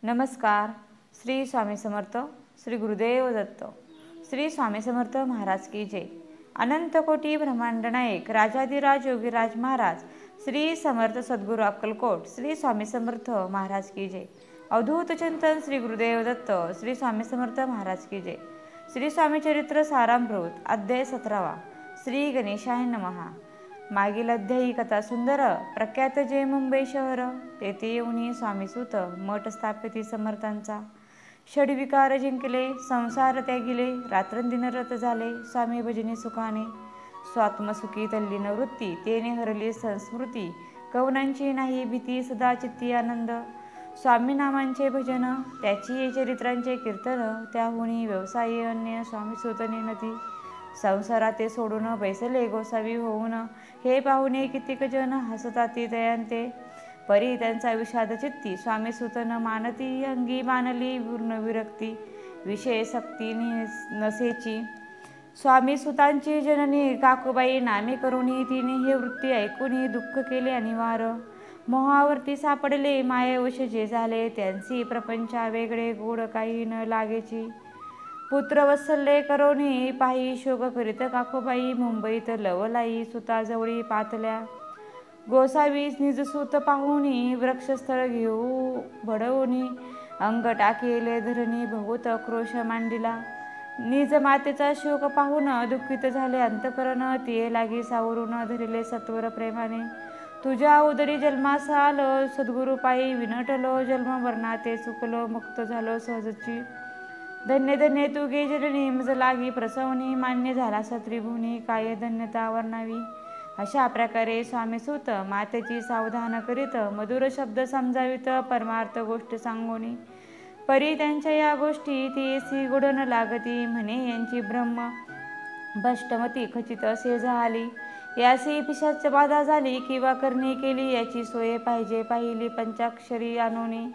नमस्कार. श्री स्वामी समर्थ. श्री गुरुदेव दत्त. श्री स्वामी समर्थ महाराज की जय. अनंत कोटी ब्रह्मांड नायक राजाधिराज योगीराज महाराज श्री समर्थ सद्गुरू अक्कलकोट श्री स्वामी समर्थ महाराज की जय. अवधूत चिंतन श्री गुरुदेव दत्त श्री स्वामी समर्थ महाराज की जय. श्री स्वामी चरित्र सारामृत अध्याय 17. श्री गणेशाय नमः. मागील अध्यायी कथा सुंदर. प्रख्यात जय मुंबई शहर. तेथे येऊन स्वामीसुत मठ स्थापिती समर्थांचा. षडविकार जिंकले, संसार त्यागिले, रात्रंदिन रत झाले स्वामी भजनी सुखाने. स्वात्मसुखी तल्लीन वृत्ती, तेने हरली संस्मृती, कवनांची नाही भीती, सदा चित्ती आनंद. स्वामी नामांचे भजन, त्याची चरित्रांचे कीर्तन, त्याहुनी व्यवसायी अन्य स्वामीसुत नेनती. संसाराते सोडून बैसले गोसावी होऊन, हे पाहुणे कितीक जन हसताती दयांते. परी त्यांचा विषाद चित्ती, स्वामीसुत न मानती, अंगी मानली पूर्ण विरक्ती, विषय सक्ती नसेची. स्वामीसुतांची जननी काकूबाई नामे करुणी, तिने हे वृत्ती ऐकून दुःख केले अनिवार. मोहावरती सापडले, मायेवश जे झाले, त्यांची प्रपंचा वेगळे गोड काही न लागेची. पुत्र वत्सल्ये करोनी पाही शोक करीत काकूबाई, मुंबईत लवलाई सुताजवळी पातल्या. गोसावी निजसूत पाहुनी, वृक्षस्थळ घेऊ भडवूनी, अंग टाकेले धरणी बहुत क्रोश मांडिला. निज मातेचा शोक पाहून दुःखित झाले अंतकरण, तिये लागी सावरून धरिले सत्वर प्रेमाने. तुझ्या उदरी जन्मास आलो, सद्गुरु पायी विनटलो, जन्म मरणाते चुकलो, मुक्त झालो सहजची. धन्य धन्य तू गे जननी, मज लागी प्रसवनी, मान्य झाला त्रिभुवनी, काय धन्यता वर्णावी. अशा प्रकारे स्वामीसुत मातेची सावधान करीत, मधुर शब्द समजावित, परमार्थ गोष्ट सांगोनी. परी त्यांच्या या गोष्टी तियेसी गोड न लागती, म्हणे यांची ब्रह्म भ्रष्टमती खचित असे झाली. यासी पिशाच बाधा झाली, किंवा करणी केली, याची सोय पाहिजे पाहिली पंचाक्षरी आणोनी.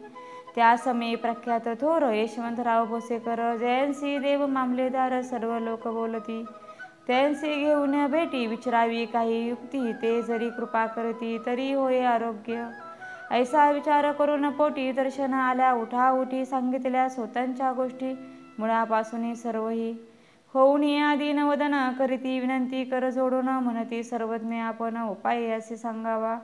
त्या समय प्रख्यात थोर यशवंतराव भोसेकर, जयंसी देव मामलेदार, सर्व लोक बोलती. त्यांचे घेऊन भेटी, विचारावी काही युक्ती, ते जरी कृपा करती तरी होय आरोग्य. ऐसा विचार करून पोटी, दर्शन आल्या उठा उठी, सांगितल्या स्वतःच्या गोष्टी मुळापासून सर्वही. होऊन आदीन वदन करीती, विनंती कर जोडून, म्हणती सर्वज्ञ आपण उपाय असे सांगावा.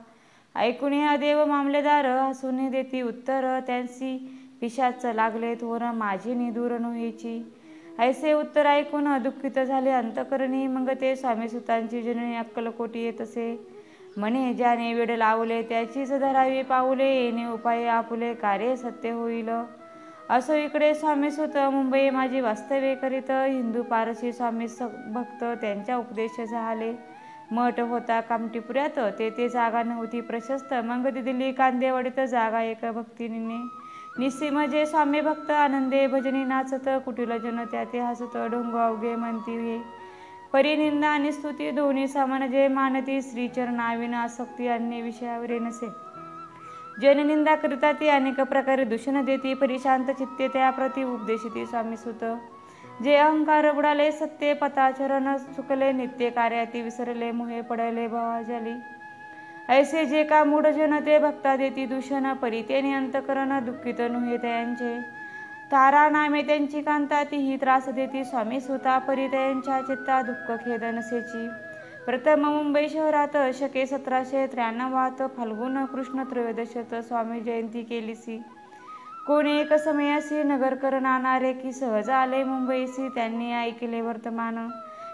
ऐकून हा देव मामलेदार हसून देती उत्तर, त्यांची पिशाच लागले थोर, माझी दूर नोहीची. ऐसे उत्तर ऐकून दुःखित झाले अंतकरणी, मग ते स्वामीसुतांची जननी अक्कलकोटी येतसे. म्हणे ज्याने वेड लावले, त्याचीच धरावी पाऊले, येणे उपाय आपुले, कार्य सत्य होईल. असो इकडे स्वामीसुत मुंबई माझी वास्तव्य करीत, हिंदू पारसी स्वामी भक्त त्यांच्या उपदेश झाले. मठ होता कामटीपुऱ्यात, तेथे जागा नव्हती प्रशस्त, मग दिली कांदेवाडीत जागा एक भक्तीने. निस्सीम जे स्वामी भक्त आनंदे भजनी नाचत, कुटील जन त्याते हसत, ढोंग अवघे म्हणती हे. परिनिंदा आणि स्तुती दोन्ही समान जे मानती, श्रीचरणाविना आसक्ती अन्य विषयावरे नसे. जननिंदा करिता ती अनेक प्रकारे दूषण देती, परिशांत चित्ते त्या प्रति उपदेशिती स्वामीसुत. जे अहंकार बुडाले, सत्य पथाचरण चुकले, नित्य कार्याती विसरले, मोहे पडले भावाजाली. ऐसे जे का मूढ जन, ते भक्ता देती दूषण, परितेने अंतकरण दुःखित नोहे त्यांचे. तारा नामे त्यांची कांता, तीही त्रास देती स्वामीसुता, परी त्यांच्या चित्ता दुःख खेद नसेची. प्रथम मुंबई शहरात शके 1793 फाल्गुन कृष्ण त्रयोदशत स्वामी जयंती केलीसी. कोणी एक समयासी नगरकर नाणारे, की सहज आले मुंबईसी, त्यांनी ऐकले वर्तमान.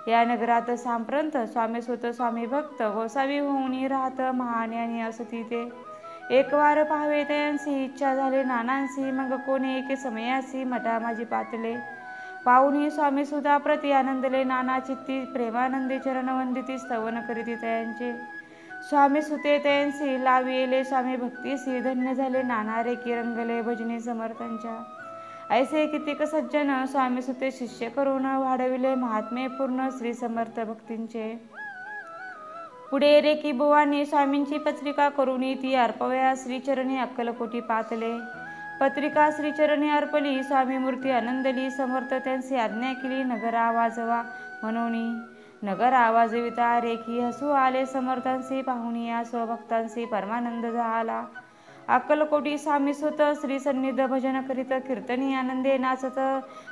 या नगरात सांप्रंत स्वामीसुत स्वामी भक्त गोसावी होऊन राहत, महाज्ञानी असती ते. एक वार पाहावे त्यांची इच्छा झाली नानांसी, मग कोणी एक समयासी मठा माझी पातले. पाहुणी स्वामीसुता प्रति आनंदले, नाना चित्ती प्रेमानंदी चरण वंदिती, स्तवन करीती त्यांचे. स्वामीसुते त्यांसी लाविले स्वामी भक्तीसी, धन्य झाले नाना रे की रंगले भजनी समर्थांच्या. ऐसे कितीक सज्जन स्वामीसुते शिष्य करून, वाढविले महात्मे पूर्ण श्री समर्थ भक्तींचे. पुढे रे की बुवांनी स्वामींची पत्रिका करून, ती अर्पवया श्रीचरणी अक्कलकोटी पातले. पत्रिका श्रीचरणी अर्पली, स्वामी मूर्ती आनंदली, समर्थ त्यांची आज्ञा केली नगर आवाजवा म्हणून. नगर आवाजविता रेखी हसू आले समर्थांसी, पाहुणी या स्वभक्तांसी परमानंद झाला. अक्कलकोटी स्वामी सुत श्री सन्निध भजन करीत कीर्तनी आनंदे नाचत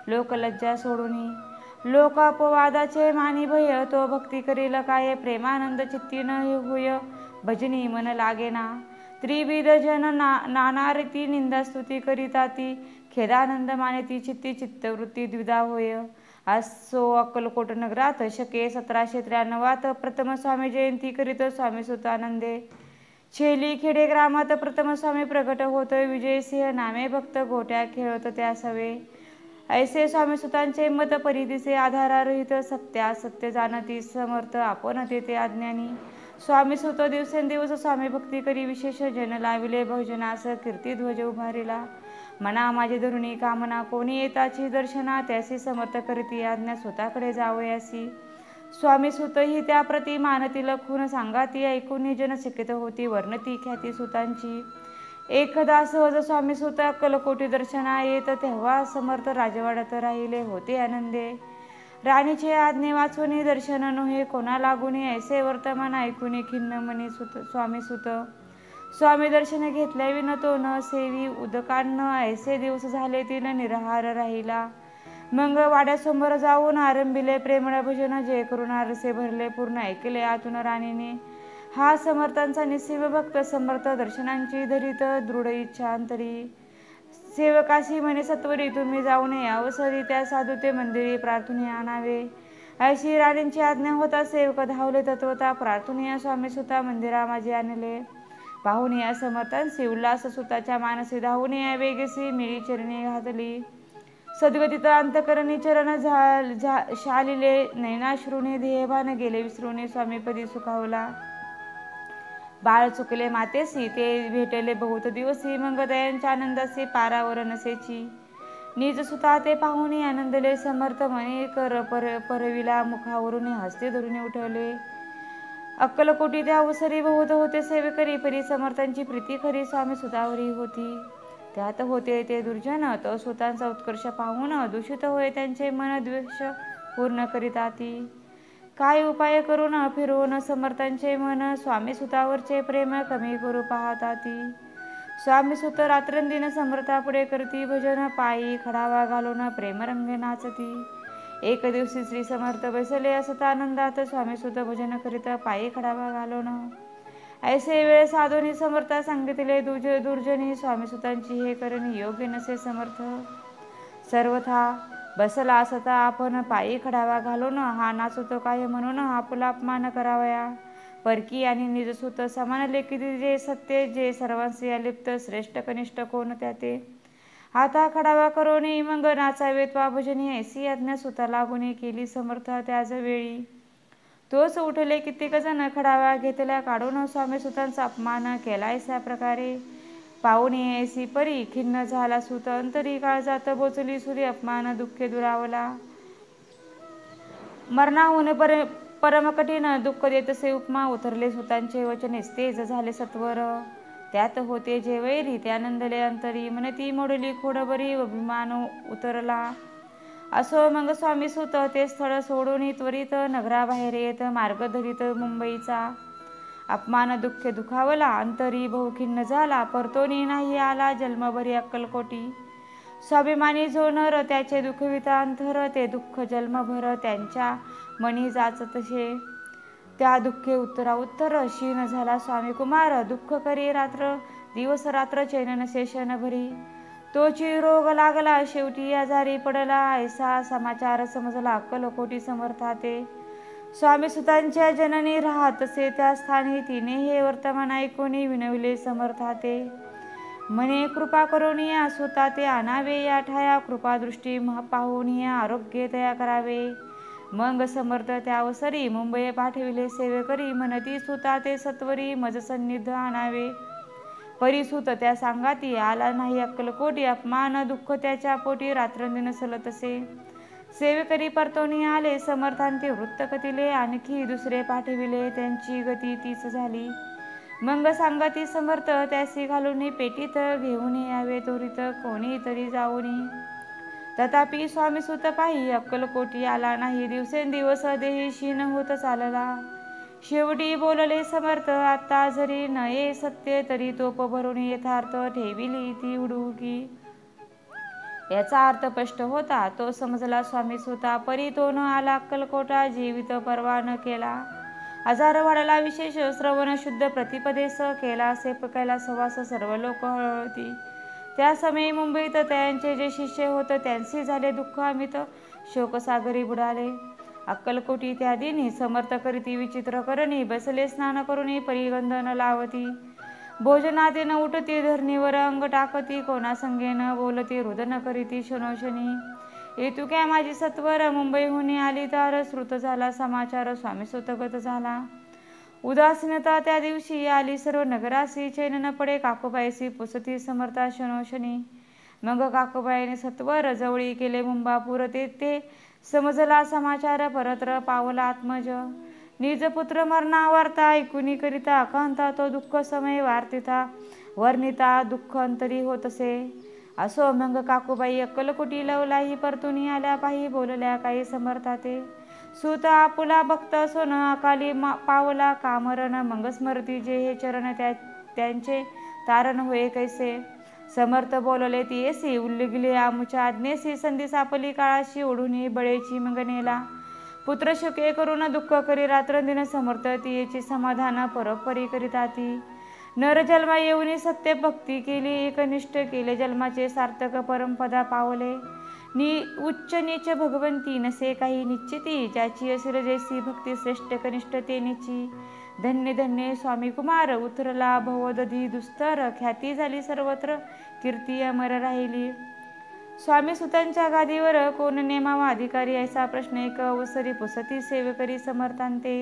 लोकलज्जा सोडूनी लोकापवादाचे मानी भय तो भक्ती करील काय प्रेमानंद चित्ती न होय भजनी मन लागेना त्रिविध जन नाना रीती निंदा स्तुती करीताती खेदानंद मानेती चित्ती चित्तवृत्ती द्विधा होय असो अक्कलकोट नगरात शके 1793 प्रथम स्वामी जयंती करीत स्वामी सुतानंदे छेली खेडे ग्रामात प्रथम स्वामी प्रकट होत विजयसिंह नामे भक्त गोट्या खेळत त्या सवे ऐसे स्वामी सुतांचे मत परिदिसे आधारारहित सत्य जाणती समर्थ आपण तेथे अज्ञानी स्वामी सुत दिवसेंदिवस स्वामी भक्ती करी विशेष जन लाविले भजनास कीर्ती ध्वज उभारिला मना माझे धरुणी कामना कोणी येताची दर्शना त्यासी समर्थ करीती आज्ञा स्वतःकडे जावयासी स्वामी सुत ही त्या प्रति मानतील खून सांगाती ऐकून जन शिकित होती वर्णती ख्याती सुतांची एकदा सहज स्वामी सुत अक्कलकोटी दर्शना येत तेव्हा समर्थ राजवाड्यात राहिले होते आनंदे राणीचे आज्ञे वाचून दर्शन नोहे कोणा लागून ऐसे वर्तमान ऐकून खिन्न मनी स्वामी सुत स्वामी दर्शन घेतल्या विन तो न सेवी उदकान्न ऐसे दिवस झाले तिन निराहार राहिला मग वाड्यासमोर जाऊन आरंभिले प्रेमळ भजन जे करून आरसे भरले पूर्ण ऐकले आतून राणीने हा समर्थांचा निस्सीम भक्त समर्थ दर्शनांची धरीत दृढ इच्छा अंतरी सेवकाशी म्हणे सत्वरी तुम्ही जाऊन अवसरी त्या साधू ते मंदिरी प्रार्थने आणावे अशी राणींची आज्ञा होता सेवक धावले तत्वता प्रार्थनीय स्वामी सुता मंदिरा माझे आणले पाहून या समर्थांशी उल्हास सुताच्या मानसी धावून या वेगसी मिळी चरणी घातली सद्गतीत अंतकरणी चरण शालिले नैनाश्रुने ध्येयभान गेले विसरूने स्वामीपदी सुखावला बाळ चुकले मातेसी ते भेटले बहुत दिवसी मग दयांच्या आनंदाचे पारावर नसेची निज सुता ते पाहून आनंदले समर्थ मने कर परविला मुखावरून हस्ते धरून उठवले अक्कलकोटी त्या अवसरी बहुत होते सेवेकरी परी समर्थांची प्रीती खरी स्वामी सुतावरी होती त्यात होते ते दुर्जन तो सुतांचा उत्कर्ष पाहून दूषित होय त्यांचे मन द्वेष पूर्ण करीताती काय उपाय करून फिरवून समर्थांचे मन स्वामी सुतावरचे प्रेम कमी करू पाहताती स्वामी सुत रात्रंदिन समर्थापुढे करती भजन पायी खडावा घालून प्रेमरंग नाचती एक दिवशी श्री समर्थ बसले असता आनंदात स्वामी सुत भजन करीत पायी खडावा घालून ऐसे वेळ साधूनी समर्था सांगितले दुर्जनी स्वामी सुतांची हे करणे योग्य नसे समर्थ सर्वथा बसला असता आपण पायी खडावा घालून हा नाचतो काय म्हणून आपला अपमान करावया परकी आणि निजसुत समान लेखी जे सत्य जे सर्वांशी अलिप्त श्रेष्ठ कनिष्ठ कोण त्याते आता खडावा करोनी मग नाचावे त्वा भजनी ऐसी आज्ञा सुता लागून केली समर्थ त्याच वेळी तोच उठले कित्येक जण खडावा घेतल्या काढून स्वामी सुतांचा अपमान केला ऐसा प्रकारे पाहुणे ऐसी परी खिन्न झाला सुत अंतरी काळजात बोचली सुरी अपमान दुःखे दुरावला मरणाहून परम कठीण दुःख देतसे उपमा उतरले सुतांचे वचने तेज झाले सत्वर त्यात होते जे वैरी त्यानंदले अंतरी मनती मोडली खोडबरी अभिमान उतरला असो मग स्वामी सुत ते स्थळ सोडून त्वरित नगराबाहेर येत मार्ग धरीत मुंबईचा अपमान दुःख दुखावला अंतरी बहुखिन्न झाला परतोनी नाही आला जन्मभरी अक्कलकोटी स्वाभिमानी जो नर त्याचे दुःखविता अंतर ते दुःख जन्मभर त्यांच्या मनी जाचतसे त्या दुःखे उत्तरा उत्तर शीन झाला स्वामी कुमार दुःख करी रात्र दिवस रात्र चैन नसे शन भरी तोची रोग लागला शेवटी आजारी पडला ऐसा समाचार समजला अक्कलकोटी समर्थाते स्वामी सुतांच्या जननी राहतसे त्या स्थानी तिने हे वर्तमान ऐकून विनविले समर्थाते मने कृपा करून या स्वतः ते आणावे या ठाया कृपादृष्टी पाहून या आरोग्य तया करावे मग समर्थ त्या अवसरी मुंबई पाठविले सेवेकरी म्हणती सुता ते सत्वरी मज सन्निध आणावे परिसुत त्या सांगाती आला नाही अक्कलकोटी अपमान दुःख त्याच्या पोटी रात्रंदिन सलतसे सेवेकरी परतोनी आले समर्थांते वृत्त कथिले आणखी दुसरे पाठविले त्यांची गती तीच झाली मग सांगाती समर्थ त्यासी घालून पेटीत घेऊन यावे त्वरित कोणी तरी जाऊनी तथापि स्वामी सुत पाही अक्कलकोटी आला नाही दिवसेंदिवस देही क्षीण होत चालला शेवटी बोलले समर्थ, आता जरी नये सत्य तरी तोप भरून यथार्थ ठेविली ती उडुकी. याचा अर्थ स्पष्ट होता. तो समजला स्वामी स्वतः परी तो न आला अक्कलकोटा. जीवित परवा न केला हजार वाढला विशेष. श्रवण शुद्ध प्रतिपदेस केला असे कैला सवास सर्व लोक हळहळती. त्या समयी मुंबईत त्यांचे जे शिष्य होत त्यांचे झाले दुःख अमित. शोकसागरी बुडाले अक्कलकोटी त्या दिनी. समर्थ करीती विचित्र करणी. बसले स्नान करुणी परिगंध न लावती. भोजनादी न उठती धरणीवर अंग टाकती. कोणा संगे न बोलती रुदन करीती शनोशनी. येतुक्या माझी सत्वर मुंबईहून आली तर. श्रुत झाला समाचार स्वामी स्वतगत झाला. उदासीनता त्या दिवशी आली सर्व नगरासी. चैन न पडे काकूबाईसी पुसती समर्था शनोशनी. मग काकूबाईने सत्वर जवळी केले मुंबापूर. ते समजला समाचार परत्र पावला आत्मज. निज पुत्र मरणावार्ता ऐकुनी करिता. अकांता तो दुःख समय वार्तिता. वर्णिता दुःख अंतरी होतसे. असो मग काकूबाई अक्कलकोटी लवलाही. परतुनी आल्या पाही बोलल्या काही समर्थाते. सुत आपुला भक्त सोन अकाली पावला कामरण. मग स्मरती जे हे चरण त्यांचे तारण होय कैसे. समर्थ बोलले ती येसी. उल्लिगले आमुच्या आज्ञेसी. संधी सापली काळाशी ओढुनी बळेची मग नेला. पुत्र शुके करून दुःख करी रात्रंदिन. समर्थ तियेची समाधान परोपरी करीताती. नर जन्मा येऊनी सत्य भक्ती केली. एकनिष्ठ केले जन्माचे सार्थक परमपदा पावले. उच्च नीच भगवंती नसे काही निश्चिती. ज्याची असेल जैसी भक्ती श्रेष्ठ कनिष्ठ तेनीची. धन्य धन्य स्वामी कुमार उतरला भवदधी दुस्तर. ख्याती झाली सर्वत्र कीर्ती अमर राहिली. स्वामी सुतांच्या गादीवर कोण नेमावा अधिकारी. ऐसा प्रश्न एक अवसरी पुसती सेवकरी समर्थांते.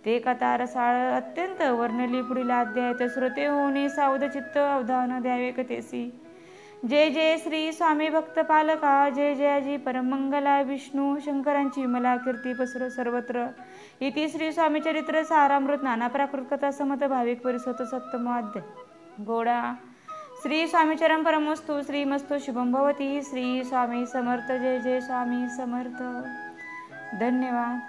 ते कथा रसाळ अत्यंत वर्णली पुढील अध्यायात. श्रोते होऊनी सावध चित्त अवधान द्यावे कथेसी. जय जय श्री स्वामी भक्त पालका. जय जयाजी परमंगला. विष्णू शंकरांची मला कीर्ती पसरो सर्वत्र. इति श्री स्वामी चरित्र सारामृत नाना प्राकृत कथा समत भाविक परिसत सप्तमो अध्याय. गोडा श्री स्वामीचरण परमस्तु. श्रीमस्तु शुभम भवती. श्री स्वामी समर्थ. जय जय स्वामी समर्थ. धन्यवाद.